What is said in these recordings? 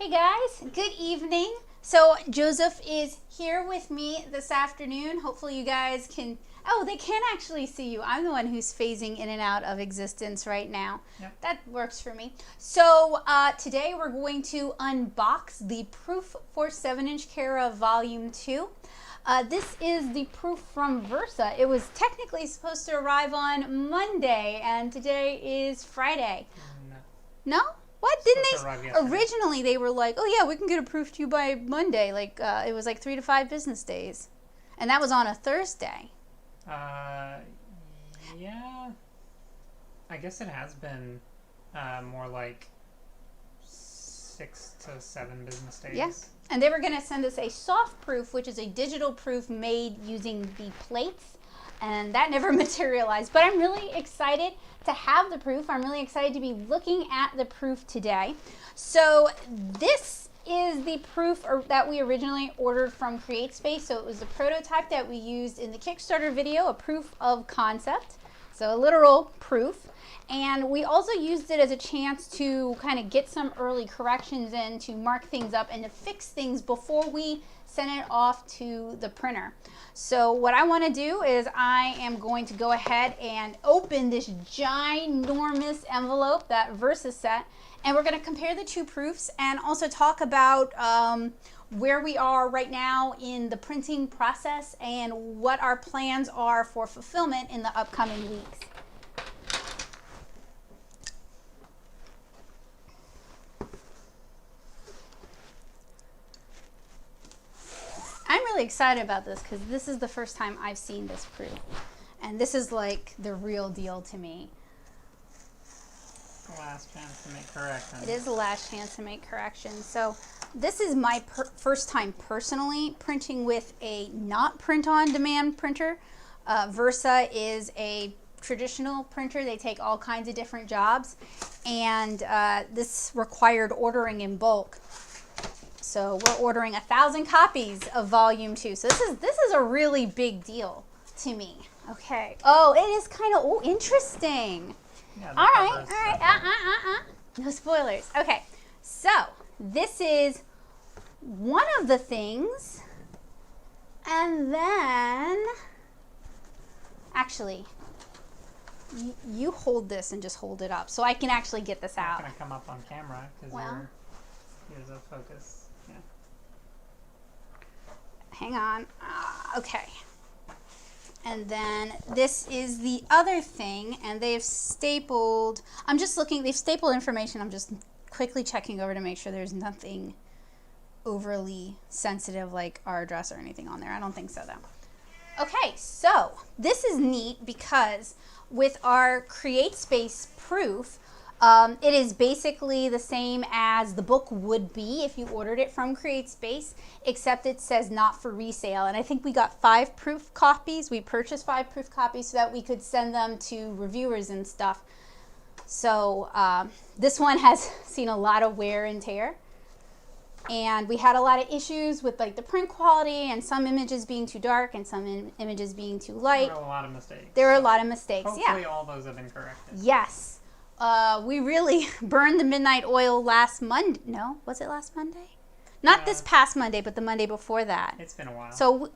Hey guys, good evening. So Joseph is here with me this afternoon. Hopefully you guys can, they can actually see you. I'm the one who's phasing in and out of existence right now. Yep. That works for me. So today we're going to unbox the proof for 7-inch Kara Volume 2. This is the proof from Versa. It was technically supposed to arrive on Monday and today is Friday. No? What? Didn't they? Originally, they were like, oh yeah, we can get a proof to you by Monday. Like, it was like 3 to 5 business days. And that was on a Thursday. Yeah. I guess it has been more like 6 to 7 business days. Yeah. And they were going to send us a soft proof, which is a digital proof made using the plates. And that never materialized. But I'm really excited to have the proof. I'm really excited to be looking at the proof today. So this is the proof that we originally ordered from CreateSpace. So it was the prototype that we used in the Kickstarter video, a proof of concept. So a literal proof. And we also used it as a chance to kind of get some early corrections in, to mark things up and to fix things before we send it off to the printer. So what I want to do is I am going to go ahead and open this ginormous envelope that Versa sent, and we're going to compare the two proofs and also talk about where we are right now in the printing process and what our plans are for fulfillment in the upcoming weeks. I'm really excited about this because this is the first time I've seen this proof. And this is like the real deal to me. The last chance to make corrections. It is the last chance to make corrections. So this is my first time personally printing with a not print-on-demand printer. Versa is a traditional printer. They take all kinds of different jobs. And this required ordering in bulk. So we're ordering 1,000 copies of Volume 2. So this is a really big deal to me. Okay. Oh, it is kind of interesting. Yeah, all right. No spoilers. Okay. So this is one of the things, and then actually, you hold this and just hold it up so I can actually get this out. It's not gonna come up on camera because here's a focus. Yeah. Hang on. Okay. And then this is the other thing, and they've stapled, I'm just looking, they've stapled information. I'm just quickly checking over to make sure there's nothing overly sensitive like our address or anything on there. I don't think so though. Okay, so this is neat because with our CreateSpace proof, it is basically the same as the book would be if you ordered it from CreateSpace, except it says not for resale. And I think we got 5 proof copies. We purchased 5 proof copies so that we could send them to reviewers and stuff. So this one has seen a lot of wear and tear. And we had a lot of issues with like the print quality and some images being too dark and some images being too light. There were a lot of mistakes. There were a lot of mistakes, Hopefully all those have been corrected. Yes. We really burned the midnight oil last Monday. No, was it last Monday? Not this past Monday, but the Monday before that. It's been a while. So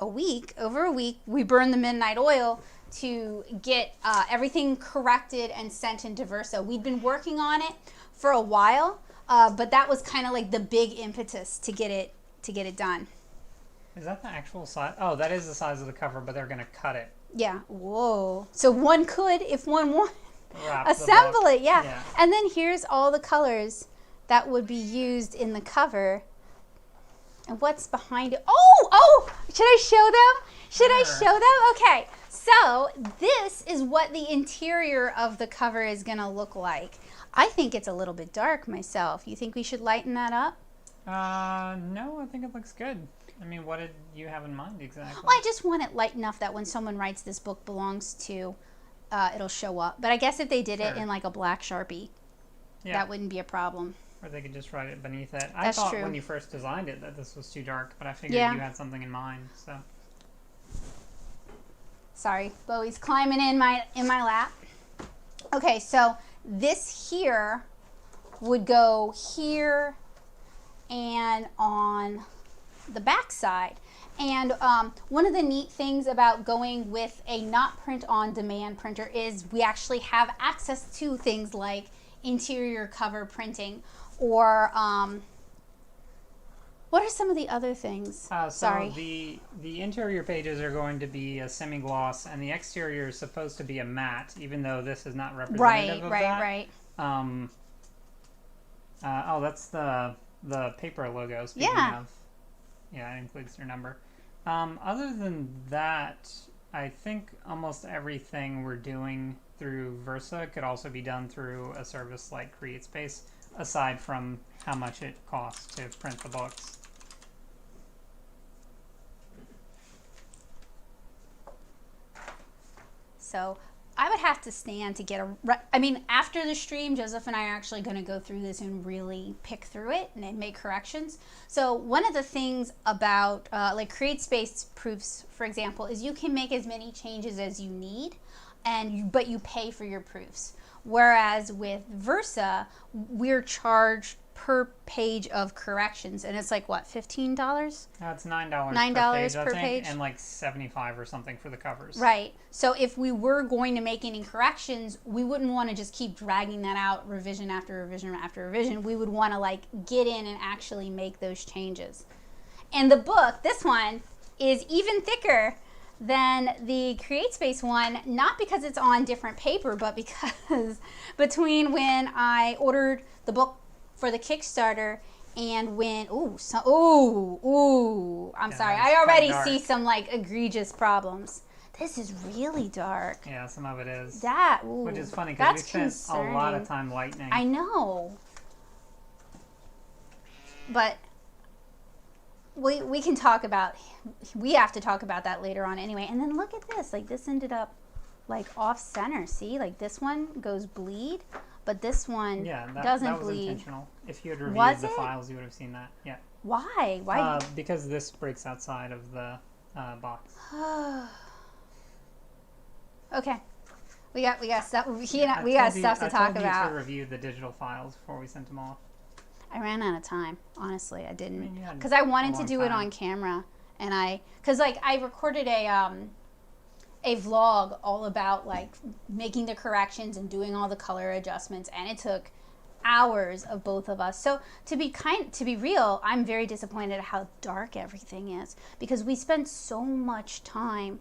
over a week, we burned the midnight oil to get everything corrected and sent into Versa. We'd been working on it for a while, but that was kind of like the big impetus to get it done. Is that the actual size? Oh, that is the size of the cover, but they're going to cut it. Yeah. Whoa. So one could, if one wanted. Assemble it, yeah. And then here's all the colors that would be used in the cover. And what's behind it? Oh, should I show them? I show them? Okay, so this is what the interior of the cover is gonna look like. I think it's a little bit dark myself. You think we should lighten that up? No, I think it looks good. I mean, what did you have in mind exactly? Well, I just want it light enough that when someone writes this book belongs to, it'll show up. But I guess if they did it in like a black Sharpie, that wouldn't be a problem. Or they could just write it beneath it. I thought when you first designed it that this was too dark, but I figured you had something in mind. So. Sorry, Bowie's climbing in my lap. Okay, so this here would go here and on the back side. And one of the neat things about going with a not print on demand printer is we actually have access to things like interior cover printing, or what are some of the other things? Sorry. The interior pages are going to be a semi-gloss, and the exterior is supposed to be a matte, even though this is not representative of that. Right. Oh, that's the paper logo. Speaking of, yeah, it includes your number. Other than that, I think almost everything we're doing through Versa could also be done through a service like CreateSpace, aside from how much it costs to print the books. So I would have to stand to get I mean, after the stream, Joseph and I are actually going to go through this and really pick through it and make corrections. So one of the things about like CreateSpace proofs, for example, is you can make as many changes as you need, but you pay for your proofs. Whereas with Versa, we're charged per page of corrections, and it's like what, $15? It's $9 $9 per per page, page, and like $75 or something for the covers. Right. So if we were going to make any corrections, we wouldn't want to just keep dragging that out revision after revision after revision. We would want to like get in and actually make those changes. And the book, this one, is even thicker than the CreateSpace one, not because it's on different paper, but because between when I ordered the book for the Kickstarter and when, I'm sorry, I already see some like egregious problems. This is really dark. Yeah, some of it is. Which is funny because we spent a lot of time lightening. I know. But we can talk about, we have to talk about that later on anyway. And then look at this, like this ended up like off center. See, like this one goes bleed, but this one doesn't that was bleed. Intentional. If you had reviewed the files, you would have seen that. Yeah. Why? Because this breaks outside of the box. Okay. We got stuff. We got stuff to talk about. I told you to review the digital files before we sent them off. I ran out of time. Honestly, I didn't, because I wanted to do it on camera, and because like I recorded a vlog all about like making the corrections and doing all the color adjustments, and it took hours of both of us. So to be real, I'm very disappointed at how dark everything is, because we spent so much time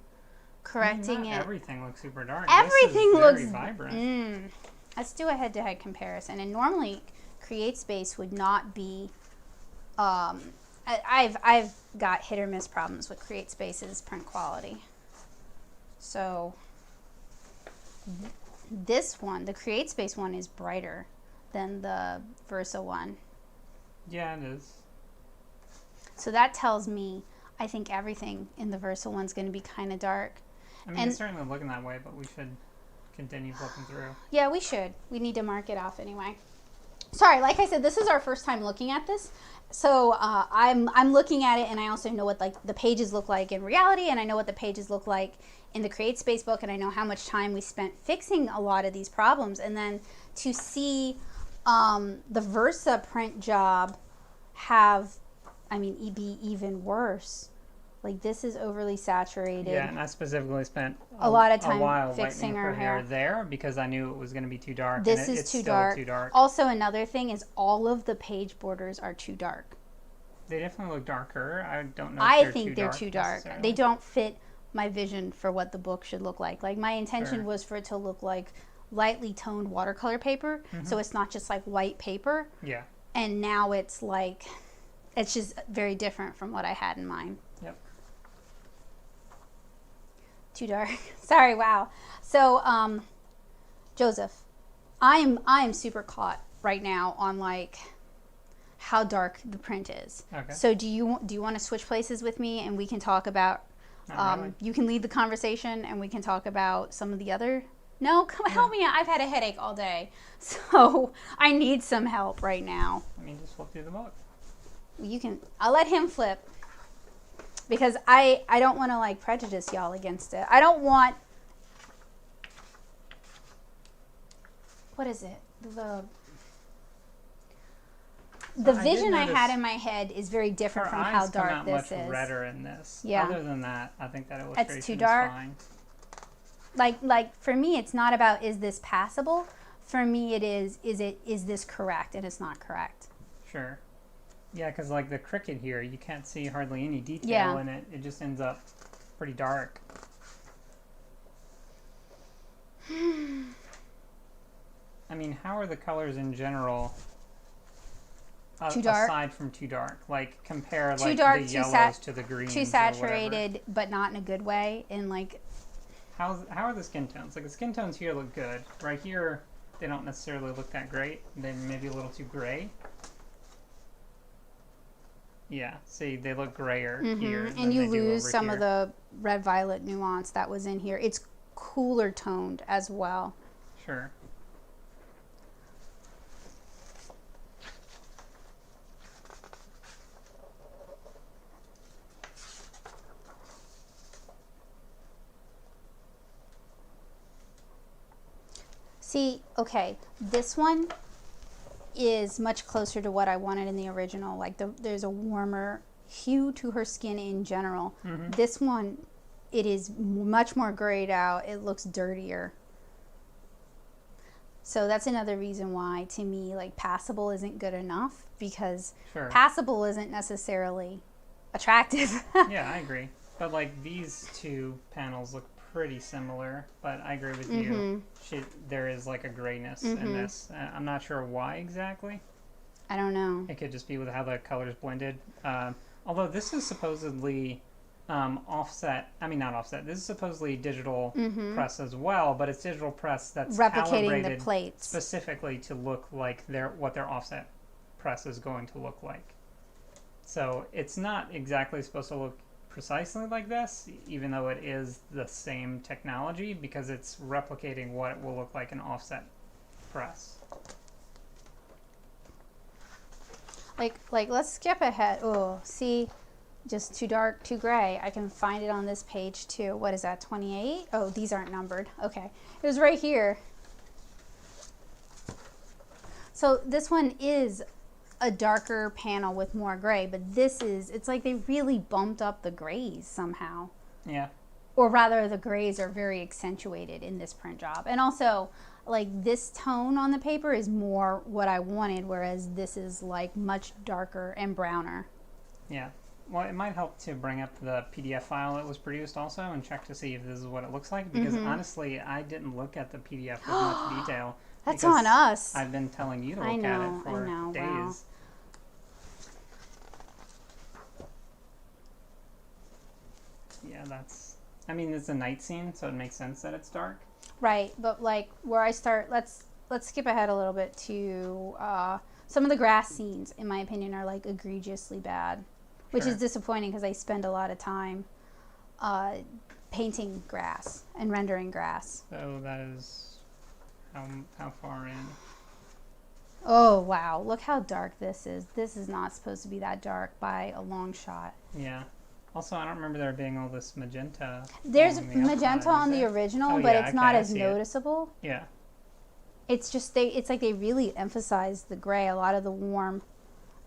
correcting it. Everything looks super dark. Everything looks very vibrant. Let's do a head-to-head comparison. And normally CreateSpace would not be I've got hit or miss problems with CreateSpace's print quality. So this one, the CreateSpace one, is brighter than the Versa one. Yeah, it is. So that tells me I think everything in the Versa one's going to be kind of dark. I mean, it's certainly looking that way, but we should continue flipping through. Yeah, we should. We need to mark it off anyway. Sorry, like I said, this is our first time looking at this, so I'm looking at it, and I also know what like the pages look like in reality, and I know what the pages look like in the CreateSpace book, and I know how much time we spent fixing a lot of these problems. And then to see the Versa print job be even worse. Like, this is overly saturated. Yeah, and I specifically spent a lot of time while fixing her hair there because I knew it was going to be too dark. This is it's too still dark. Too dark. Also, another thing is all of the page borders are too dark. They definitely look darker. I don't know. I think they're too dark. They don't fit my vision for what the book should look like. Like, my intention was for it to look like lightly toned watercolor paper, so it's not just like white paper. Yeah. And now it's like, it's just very different from what I had in mind. Yep. Too dark. Sorry, wow. So, Joseph, I'm super caught right now on like how dark the print is. Okay. So do you want to switch places with me, and we can talk about really. You can lead the conversation, and we can talk about some of the other. No, come help me out. I've had a headache all day, so I need some help right now. I mean, just flip through the book. You can. I'll let him flip, because I don't want to like prejudice y'all against it. I don't want. What is it? the vision I had in my head is very different from how dark this is. Her eyes come out much redder in this. Yeah. Other than that, I think that illustration it's too dark. is fine. Like for me, it's not about is this passable. For me, it is this correct, and it's not correct. Sure. Yeah, because like the cricket here, you can't see hardly any detail in it. It just ends up pretty dark. I mean, how are the colors in general? Too dark. Aside from too dark, like compare too like dark, the yellows to the greens. Too saturated, but not in a good way. And like, how are the skin tones? Like the skin tones here look good. Right here, they don't necessarily look that great. They may be a little too gray. Yeah, see, they look grayer here. And you lose some of the red-violet nuance that was in here. It's cooler toned as well. Sure. See, okay, this one is much closer to what I wanted in the original. Like there's a warmer hue to her skin in general. This one, it is much more grayed out. It looks dirtier. So that's another reason why, to me, like passable isn't good enough, because passable isn't necessarily attractive. Yeah, I agree. But like these two panels look pretty similar, but I agree with you. There is like a grayness in this. I'm not sure why exactly. I don't know. It could just be with how the colors blended. Although this is supposedly offset. I mean, not offset. This is supposedly digital press as well, but it's digital press that's replicating the plates specifically to look like what their offset press is going to look like. So it's not exactly supposed to look precisely like this, even though it is the same technology, because it's replicating what it will look like in offset press. Like let's skip ahead. Oh, see, just too dark, too gray. I can find it on this page too. What is that, 28? Oh, these aren't numbered. Okay, it was right here. So this one is a darker panel with more gray, but this is, it's like they really bumped up the grays somehow. Yeah. Or rather, the grays are very accentuated in this print job. And also, like this tone on the paper is more what I wanted, whereas this is like much darker and browner. Yeah. Well, it might help to bring up the PDF file that was produced also and check to see if this is what it looks like, because honestly, I didn't look at the PDF with much detail. That's on us. I've been telling you to look at it for days. Wow. Yeah, I mean, it's a night scene, so it makes sense that it's dark. Right, but like where I start, let's skip ahead a little bit to some of the grass scenes, in my opinion, are like egregiously bad, which is disappointing because I spend a lot of time painting grass and rendering grass. So that is how far in? Oh, wow. Look how dark this is. This is not supposed to be that dark by a long shot. Yeah. Also, I don't remember there being all this magenta. There's magenta on the original, but it's not as noticeable. Yeah. It's just, it's like they really emphasized the gray. A lot of the warm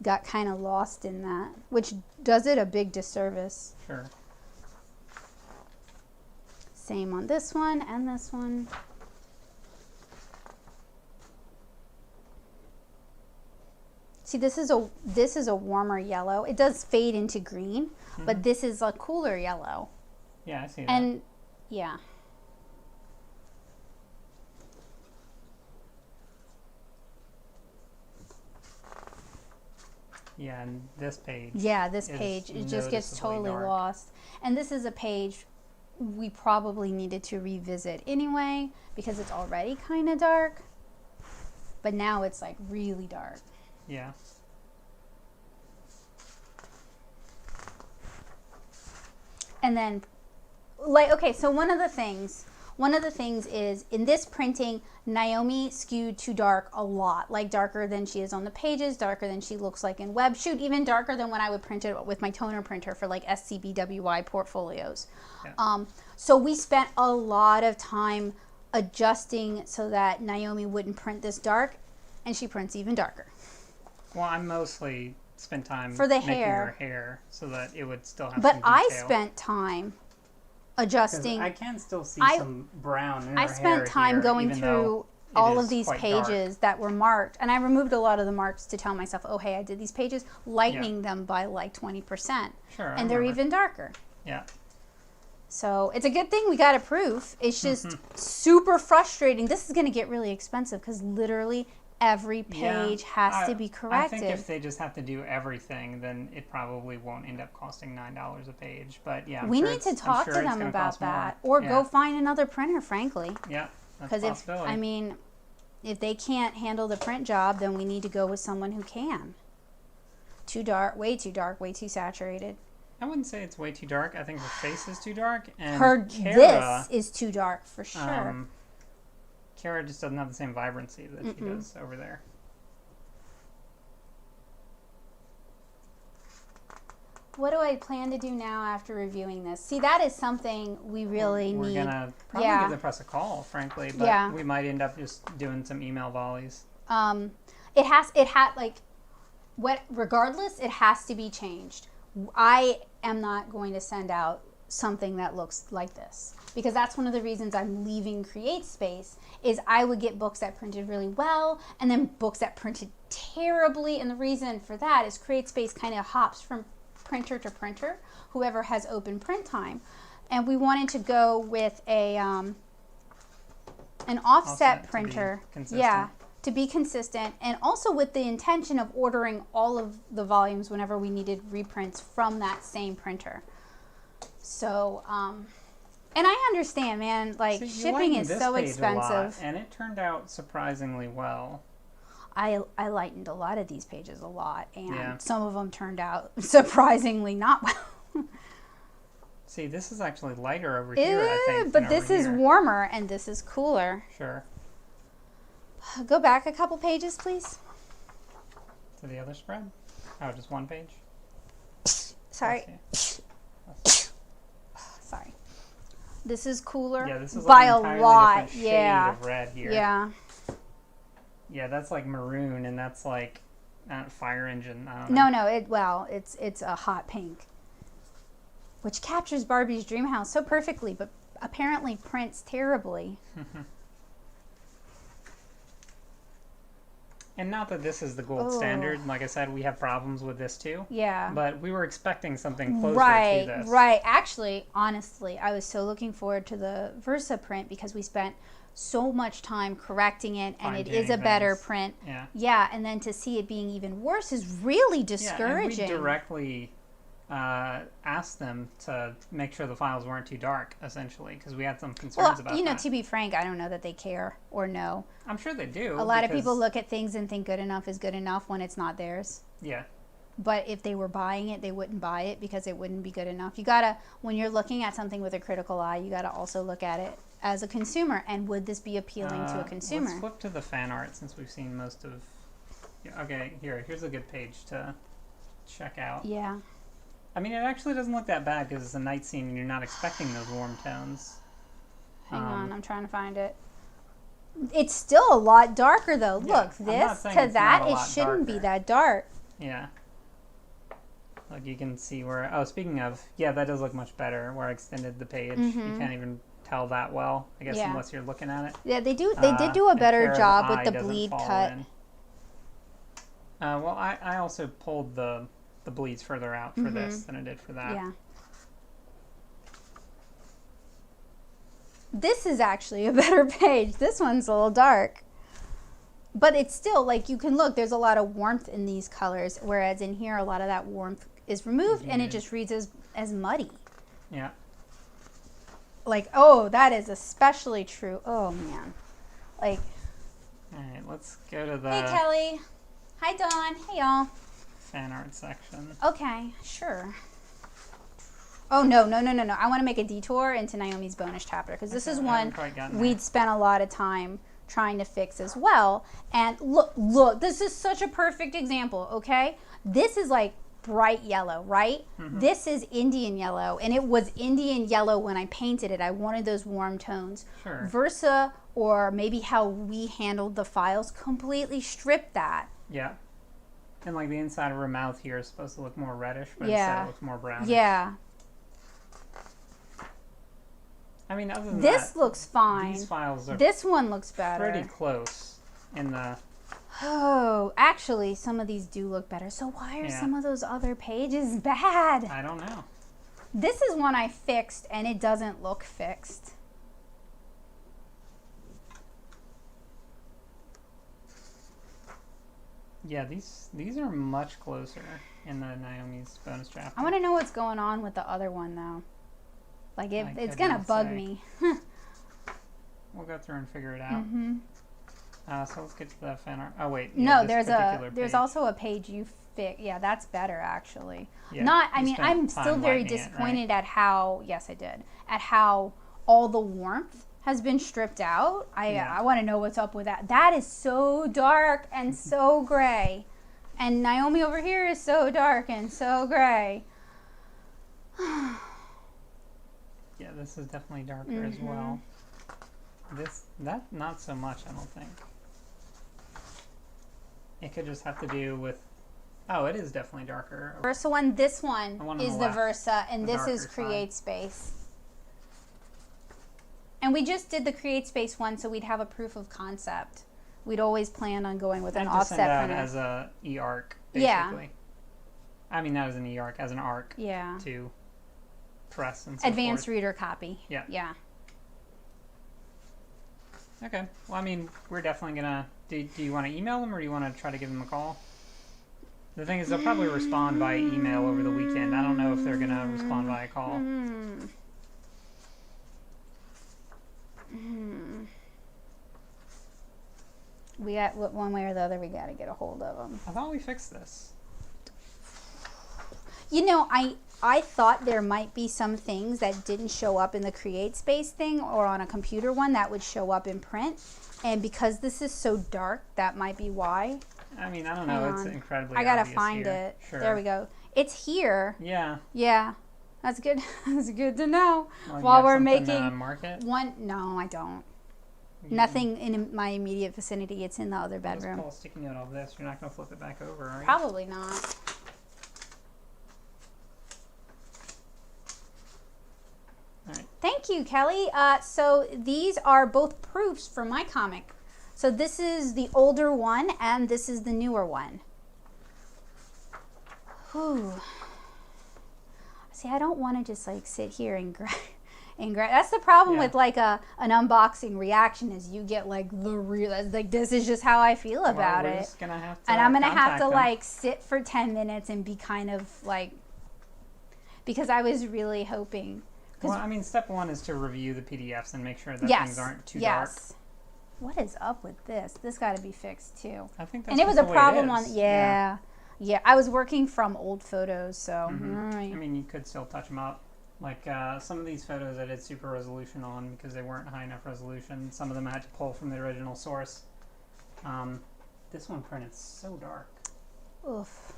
got kind of lost in that, which does it a big disservice. Sure. Same on this one and this one. See, this is a warmer yellow. It does fade into green, but this is a cooler yellow. Yeah, I see that. And yeah. Yeah, and this page. Yeah, this page, it just gets totally lost. And this is a page we probably needed to revisit anyway, because it's already kind of dark. But now it's like really dark. Yeah. And then, like, okay, so one of the things is, in this printing, Naomi skewed to dark a lot, like darker than she is on the pages, darker than she looks like in web, shoot, even darker than when I would print it with my toner printer for like SCBWI portfolios. Yeah. So we spent a lot of time adjusting so that Naomi wouldn't print this dark, and she prints even darker. Well, I mostly spent time for the making hair. her hair so that it would still have But some detail. I spent time adjusting. I can still see some brown in her I spent hair time here, going even through though all it of is these quite pages that were marked, and I removed a lot of the marks to tell myself, oh, hey, I did these pages, lightening them by like 20%. Sure, and they're even darker. Yeah. So it's a good thing we got a proof. It's just super frustrating. This is going to get really expensive because literally every page has to be corrected. I think if they just have to do everything, then it probably won't end up costing $9 a page. But yeah, we need to talk to them about that, or go find another printer, frankly. Yeah, that's a possibility. Because if, I mean, if they can't handle the print job, then we need to go with someone who can. Too dark, way too saturated. I wouldn't say it's way too dark. I think her face is too dark, and this is too dark for sure. Kara just doesn't have the same vibrancy that she does over there. What do I plan to do now after reviewing this? See, that is something we really need. We're gonna probably give the press a call, frankly, but we might end up just doing some email volleys. Regardless, it has to be changed. I am not going to send out something that looks like this, because that's one of the reasons I'm leaving CreateSpace. Is I would get books that printed really well and then books that printed terribly, and the reason for that is CreateSpace kind of hops from printer to printer, whoever has open print time, and we wanted to go with a an offset printer, to be consistent, and also with the intention of ordering all of the volumes whenever we needed reprints from that same printer. So, and I understand, man, like shipping is so expensive. And it turned out surprisingly well. I lightened a lot of these pages a lot, and some of them turned out surprisingly not well. See, this is actually lighter over here, I think. But this is warmer, and this is cooler. Sure. Go back a couple pages, please. To the other spread? Oh, just one page? Sorry. Sorry. This is cooler this is by like a lot. Shade of red here. Yeah. Yeah, that's like maroon, and that's like fire engine. I don't know. No. It's a hot pink, which captures Barbie's dream house so perfectly, but apparently prints terribly. And not that this is the gold standard. Like I said, we have problems with this too. Yeah. But we were expecting something closer to this. Right. Actually, honestly, I was so looking forward to the Versa print because we spent so much time correcting it, and it is a better print. Yeah. Yeah, and then to see it being even worse is really discouraging. Yeah, and we directly asked them to make sure the files weren't too dark, essentially, because we had some concerns about that. To be frank, I don't know that they care or know. I'm sure they do. A lot of people look at things and think good enough is good enough when it's not theirs. Yeah. But if they were buying it, they wouldn't buy it because it wouldn't be good enough. You gotta, when you're looking at something with a critical eye, you gotta also look at it as a consumer, and would this be appealing to a consumer? Let's flip to the fan art since we've seen most of... Yeah, okay, here's a good page to check out. Yeah. I mean, it actually doesn't look that bad because it's a night scene and you're not expecting those warm tones. Hang on, I'm trying to find it. It's still a lot darker, though. Yeah, look, this to that, it shouldn't be that dark. Yeah. Like you can see where... Oh, speaking of, that does look much better where I extended the page. You can't even tell that well, I guess, unless you're looking at it. Yeah, they did do a better job with the bleed cut. Well, I also pulled the bleeds further out for this than I did for that. Yeah. This is actually a better page. This one's a little dark. But it's still, like, you can look, there's a lot of warmth in these colors, whereas in here, a lot of that warmth is removed, and it just reads as muddy. Yeah. Like, oh, that is especially true. Oh, man. Like. All right, let's go to the... Hey, Kelly. Hi, Dawn. Hey, y'all. Fan art section. Okay, sure. Oh, no. I want to make a detour into Naomi's bonus chapter, because this is one we'd spent a lot of time trying to fix as well. And look, this is such a perfect example, okay? This is like bright yellow, right? This is Indian yellow, and it was Indian yellow when I painted it. I wanted those warm tones. Sure. Versa, or maybe how we handled the files, completely stripped that. Yeah. And like the inside of her mouth here is supposed to look more reddish, but Yeah. instead it looks more brown. Yeah. I mean, other than This that, looks fine. these files are This one looks better. pretty close in the... Oh, actually, some of these do look better. So why are Yeah. some of those other pages bad? I don't know. This is one I fixed, and it doesn't look fixed. Yeah, these are much closer in the Naomi's bonus chapter. I want to know what's going on with the other one, though. Like, it's could going to not bug say. me. We'll go through and figure it out. Mm-hmm. So let's get to the fan art. Oh wait, yeah, No, this particular there's page. also a page you fix. Yeah, that's better, actually. Yeah, Not, I you mean, spent I'm time still very lightening it, disappointed at how, yes, I did, at how all the warmth has been stripped out. Yeah. I want to know what's up with that. That is so dark and so gray. And Naomi over here is so dark and so gray. Yeah, this is definitely darker as well. That not so much, I don't think. It could just have to do with... Oh, it is definitely darker. Versa one, this one The one on is the the left, Versa, and the this is darker side. CreateSpace. And we just did the CreateSpace one, so we'd have a proof of concept. We'd always plan on going with an And to send offset out printer. as a e-arc, Yeah. basically. I mean, not as an e-arc, as an arc Yeah. to press and so Advanced forth. reader copy. Yeah. Yeah. Okay. Well, I mean, we're definitely gonna... Do you want to email them, or do you want to try to give them a call? The thing is, they'll probably respond by email over the weekend. I don't know if they're gonna respond by a call. We got, one way or the other, we got to get a hold of them. I thought we fixed this. You know, I thought there might be some things that didn't show up in the CreateSpace thing or on a computer one that would show up in print. And because this is so dark, that might be why. I mean, I don't know. Hang It's on. incredibly I gotta obvious find here. it. Sure. There we go. It's here. Yeah. Yeah. That's good. That's good to know. Well, you While have we're something, making market? one. No, I don't. You Nothing in my immediate vicinity. It's in the other can just bedroom. pull a sticky note of this. You're not going to flip it back over, are you? Probably not. All right. Thank you, Kelly. So these are both proofs for my comic. So this is the older one and this is the newer one. Whew. See, I don't want to just like sit here and that's the problem with like an unboxing reaction is you get like the real, like this is just how I feel about We're it. just gonna have to And I'm gonna have contact to them. like sit for 10 minutes and be kind of like, because I was really hoping. Well, I mean, step one is to review the PDFs and make sure that Yes. things aren't too dark. What is up with this? This got to be fixed too. I think that's And it was just a the way problem it on. is. Yeah. I was working from old photos, so. Mhm. Right. I mean, you could still touch them up. Like some of these photos I did super resolution on because they weren't high enough resolution. Some of them I had to pull from the original source. This one printed so dark. Oof.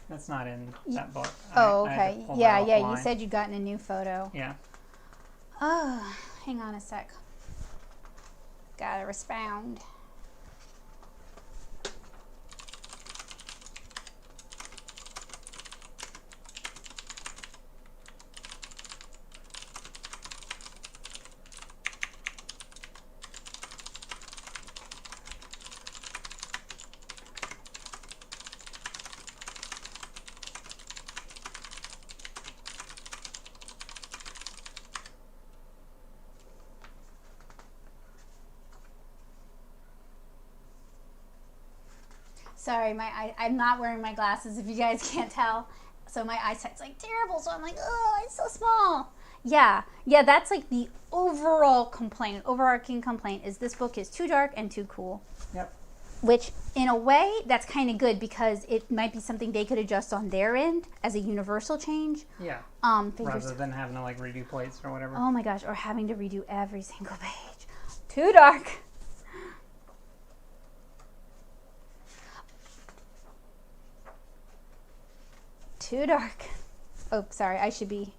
That's not in that book. Oh, I had to okay. pull that Yeah. You offline. said you'd gotten a new photo. Yeah. Oh, hang on a sec. Gotta respond. Sorry, I'm not wearing my glasses if you guys can't tell. So my eyesight's like terrible. So I'm like, oh, it's so small. Yeah, that's like the overall complaint, overarching complaint is this book is too dark and too cool. Yep. Which, in a way, that's kind of good because it might be something they could adjust on their end as a universal change. Yeah. Fingers. Rather than having to like redo plates or whatever. Oh my gosh, or having to redo every single page. Too dark. Too dark. Oh, sorry, I should be.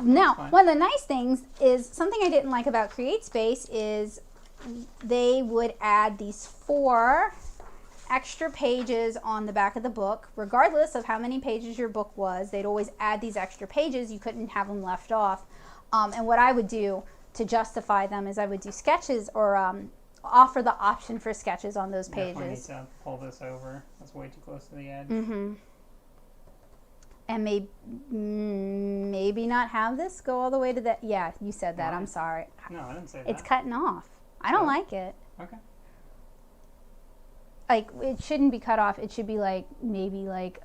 Now, fine. one of the nice things is something I didn't like about CreateSpace is they would add these 4 extra pages on the back of the book, regardless of how many pages your book was. They'd always add these extra pages. You couldn't have them left off. And what I would do to justify them is I would do sketches or offer the option for sketches on those pages. Definitely need to pull this over. That's way too close to the edge. And maybe not have this go all the way to the... Yeah, you said that. Why? I'm sorry. No, I didn't say that. It's cutting off. I don't like it. Okay. Like, it shouldn't be cut off. It should be like, maybe like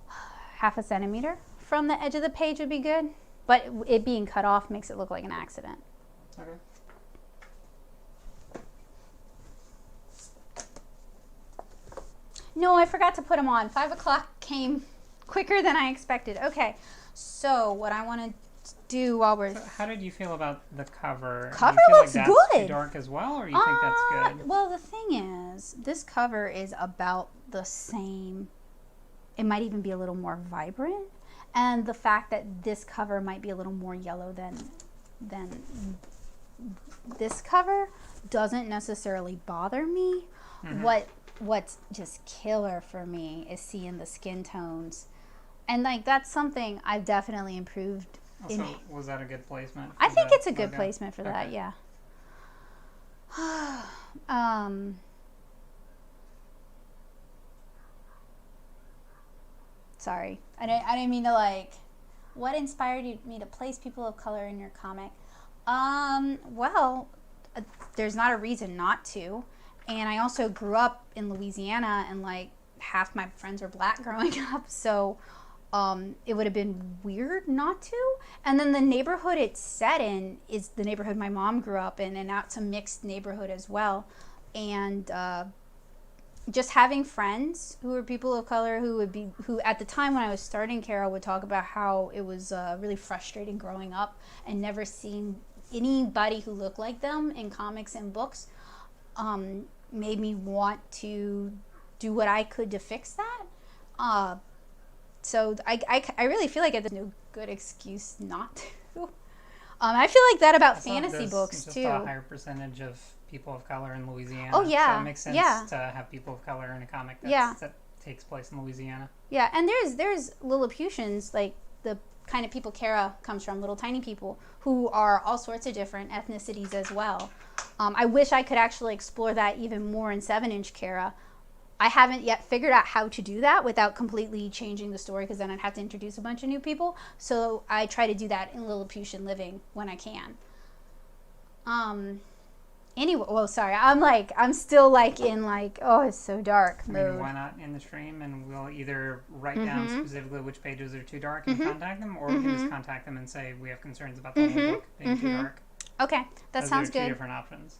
half a centimeter from the edge of the page would be good. But it being cut off makes it look like an accident. Okay. No, I forgot to put them on. 5 o'clock came quicker than I expected. Okay, so what I want to do while we're... So how did you feel about the cover? Cover do you feel looks like that's good. Too dark as well, or you think that's good? Well, the thing is, this cover is about the same. It might even be a little more vibrant. And the fact that this cover might be a little more yellow than this cover doesn't necessarily bother me. What's just killer for me is seeing the skin tones. And like that's something I've definitely improved. So was that a good placement? I think it's a good placement for that, yeah. Sorry, I didn't mean to like. What inspired me to place people of color in your comic? Well, there's not a reason not to. And I also grew up in Louisiana, and like half my friends were black growing up, so it would have been weird not to. And then the neighborhood it's set in is the neighborhood my mom grew up in, and now it's a mixed neighborhood as well. And just having friends who were people of color who at the time when I was starting Carol would talk about how it was really frustrating growing up and never seeing anybody who looked like them in comics and books. Made me want to do what I could to fix that. So I really feel like there's no good excuse not to. I feel like that about fantasy books just too. A higher percentage of people of color in Louisiana. Oh yeah, so it makes sense to have people of color in a comic that takes place in Louisiana. Yeah, and there's Lilliputians, like the kind of people Kara comes from, little tiny people who are all sorts of different ethnicities as well. I wish I could actually explore that even more in 7-inch Kara. I haven't yet figured out how to do that without completely changing the story, because then I'd have to introduce a bunch of new people. So I try to do that in Lilliputian Living when I can. Anyway, well, sorry, I'm still like in like, oh, it's so dark mode. Why not in the stream, and we'll either write down specifically which pages are too dark and contact them, or we can just contact them and say we have concerns about the whole book being too dark. Okay, that sounds good. Those are two different options.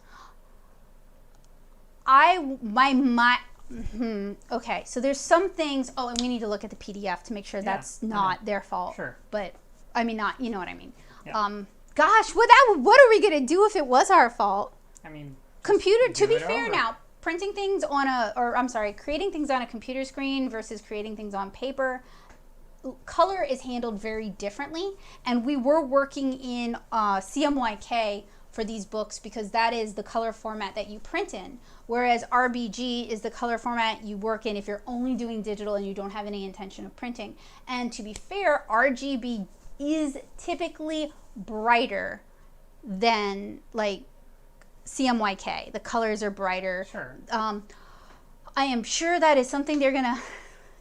Okay, so there's some things. Oh, and we need to look at the PDF to make sure that's not their fault. Sure. But I mean, not. You know what I mean. Yeah. Gosh, what are we gonna do if it was our fault? I mean, computer. To be fair, now creating things on a computer screen versus creating things on paper. Color is handled very differently, and we were working in CMYK for these books because that is the color format that you print in, whereas RBG is the color format you work in if you're only doing digital and you don't have any intention of printing. And to be fair, RGB is typically brighter than like CMYK. The colors are brighter. Sure. I am sure that is something they're gonna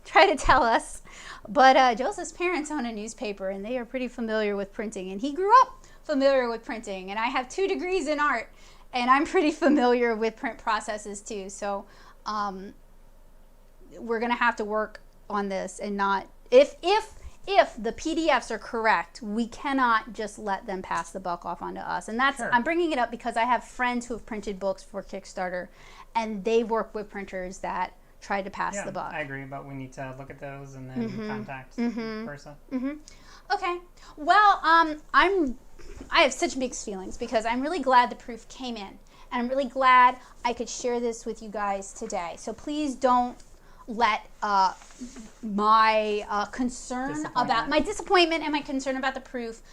try to tell us. But Joseph's parents own a newspaper, and they are pretty familiar with printing. And he grew up familiar with printing. And I have 2 degrees in art, and I'm pretty familiar with print processes too. So we're going to have to work on this and not... If the PDFs are correct, we cannot just let them pass the buck off onto us. And that's... Sure. I'm bringing it up because I have friends who have printed books for Kickstarter, and they work with printers that try to pass the buck. I agree, but we need to look at those and then contact the person. Okay. Well, I have such mixed feelings because I'm really glad the proof came in, and I'm really glad I could share this with you guys today. So please don't let my concern about my disappointment and my concern about the proof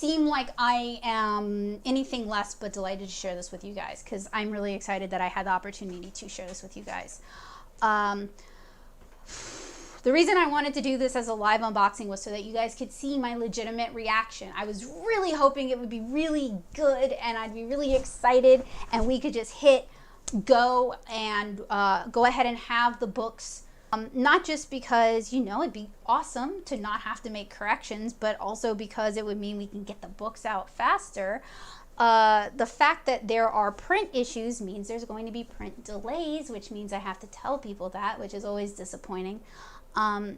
seem like I am anything less but delighted to share this with you guys, because I'm really excited that I had the opportunity to share this with you guys. The reason I wanted to do this as a live unboxing was so that you guys could see my legitimate reaction. I was really hoping it would be really good and I'd be really excited and we could just hit go and go ahead and have the books. Not just because, you know, it'd be awesome to not have to make corrections, but also because it would mean we can get the books out faster. The fact that there are print issues means there's going to be print delays, which means I have to tell people that, which is always disappointing. I'm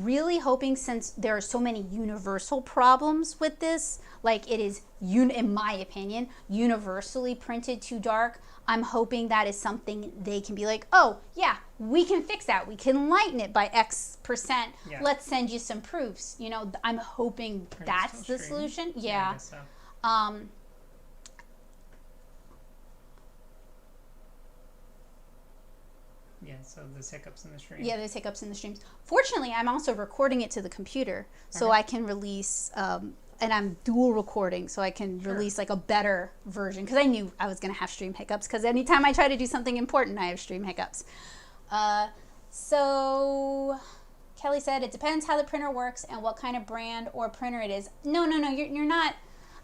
really hoping, since there are so many universal problems with this, like it is, in my opinion, universally printed too dark, I'm hoping that is something they can be like, oh yeah, we can fix that. We can lighten it by X%. Yeah. Let's send you some proofs. You know, I'm hoping that's the solution. Yeah. I guess so. Yeah, so there's hiccups in the stream. Yeah, there's hiccups in the streams. Fortunately, I'm also recording it to the computer, so I can release, and I'm dual recording, so I can release like a better version, because I knew I was going to have stream hiccups, because anytime I try to do something important, I have stream hiccups. So Kelly said, it depends how the printer works and what kind of brand or printer it is. No, you're not.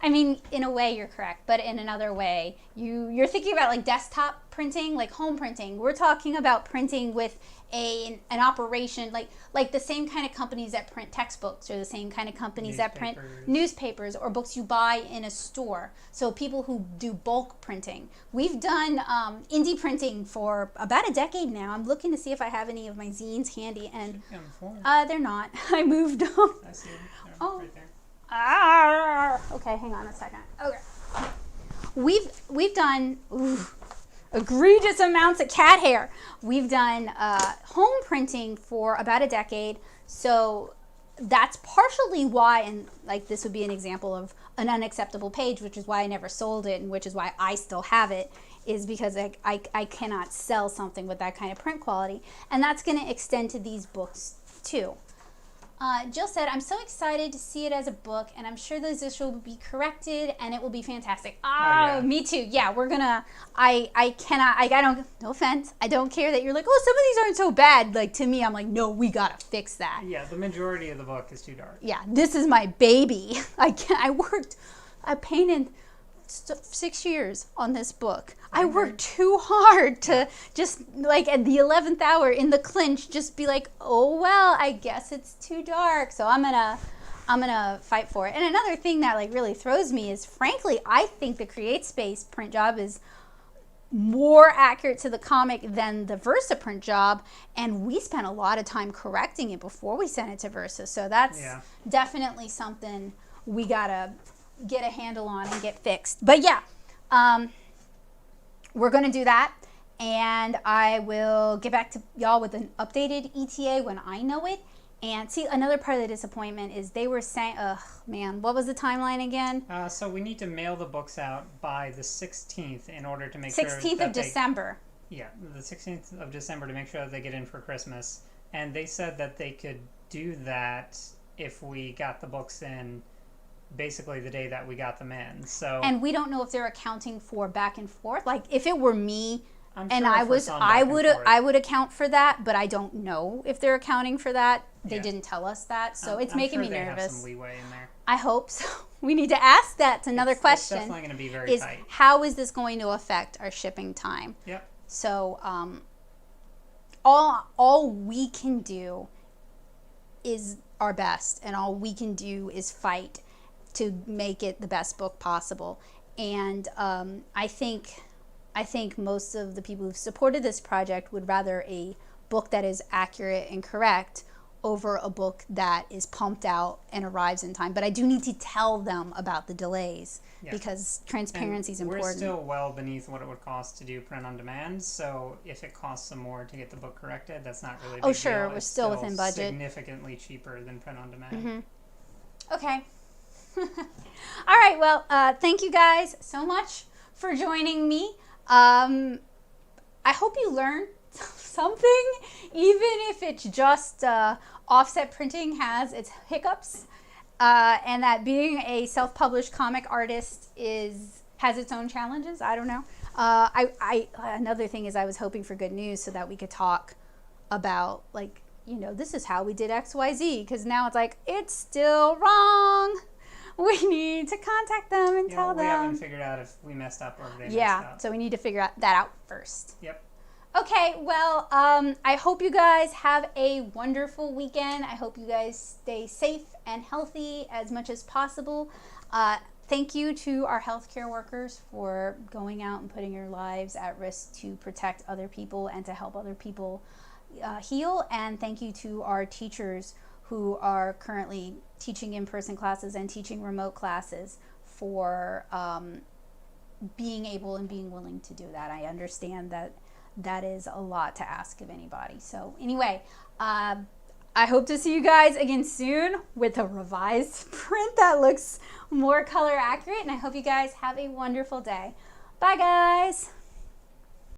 I mean, in a way you're correct, but in another way, you're thinking about like desktop printing, like home printing. We're talking about printing with an operation, like the same kind of companies that print textbooks, or the same kind of companies that print newspapers or books you buy in a store. So people who do bulk printing. We've done indie printing for about a decade now. I'm looking to see if I have any of my zines handy, and they're not. I moved them. I see them. They're right there. Okay, hang on a second. Okay, we've done egregious amounts of cat hair. We've done home printing for about a decade, so that's partially why, and like this would be an example of an unacceptable page, which is why I never sold it, and which is why I still have it, is because I cannot sell something with that kind of print quality, and that's going to extend to these books too. Jill said, I'm so excited to see it as a book, and I'm sure this issue will be corrected and it will be fantastic. Oh, yeah. Me too. Yeah, we're gonna, I don't, no offense, I don't care that you're like, oh, some of these aren't so bad. Like, to me, I'm like, no, we gotta fix that. Yeah, the majority of the book is too dark. Yeah, this is my baby. I painted 6 years on this book. I worked too hard to just like at the 11th hour in the clinch just be like, oh well, I guess it's too dark, so I'm gonna fight for it. And another thing that like really throws me is, frankly, I think the CreateSpace print job is more accurate to the comic than the Versa print job, and we spent a lot of time correcting it before we sent it to Versa, so that's definitely something we gotta get a handle on and get fixed. But yeah, we're going to do that, and I will get back to y'all with an updated ETA when I know it. And see, another part of the disappointment is they were saying, ugh, man, what was the timeline again? So we need to mail the books out by the 16th in order to make sure 16th of December. Yeah, the 16th of December to make sure that they get in for Christmas. And they said that they could do that if we got the books in basically the day that we got them in. So, and we don't know if they're accounting for back and forth. Like, if it were me, I'm and sure I would account for that, but I don't know if they're accounting for that. They didn't tell us that, so it's making me nervous. Have some leeway in there. I hope so. We need to ask that. It's another question. It's definitely going to be very tight. How is this going to affect our shipping time? Yep. So, all we can do is our best, and all we can do is fight to make it the best book possible. And I think most of the people who've supported this project would rather a book that is accurate and correct over a book that is pumped out and arrives in time. But I do need to tell them about the delays because transparency is important. We're still well beneath what it would cost to do print on demand, so if it costs some more to get the book corrected, that's not really a big deal. We're still within budget. Significantly cheaper than print on demand. Mm-hmm. Okay. All right, well, thank you guys so much for joining me. I hope you learned something, even if it's just offset printing has its hiccups, and that being a self-published comic artist has its own challenges. I don't know. Another thing is I was hoping for good news so that we could talk about, like, you know, this is how we did XYZ, because now it's like, it's still wrong. We need to contact them and tell them. We haven't figured out if we messed up or if they messed up. Yeah, so we need to figure that out first. Yep. Okay, well, I hope you guys have a wonderful weekend. I hope you guys stay safe and healthy as much as possible. Thank you to our healthcare workers for going out and putting your lives at risk to protect other people and to help other people heal. And thank you to our teachers who are currently teaching in-person classes and teaching remote classes for being able and being willing to do that. I understand that is a lot to ask of anybody. So anyway, I hope to see you guys again soon with a revised print that looks more color accurate, and I hope you guys have a wonderful day. Bye, guys.